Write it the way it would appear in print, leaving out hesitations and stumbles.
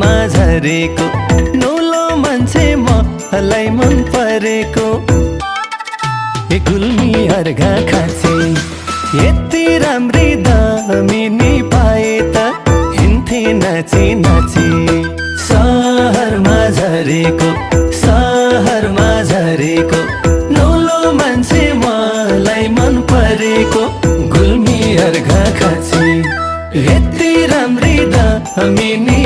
सहरमा झरेको नौलो मान्छे मलाई मन परेको गुल्मी अर्घा खाँचे यति राम्री दामिनी पाए त हिँड्थे नाची नाची सहरमा झरेको नौलो मान्छे मलाई मन परेको गुल्मी अर्घा खाँचे यति राम्री दामिनी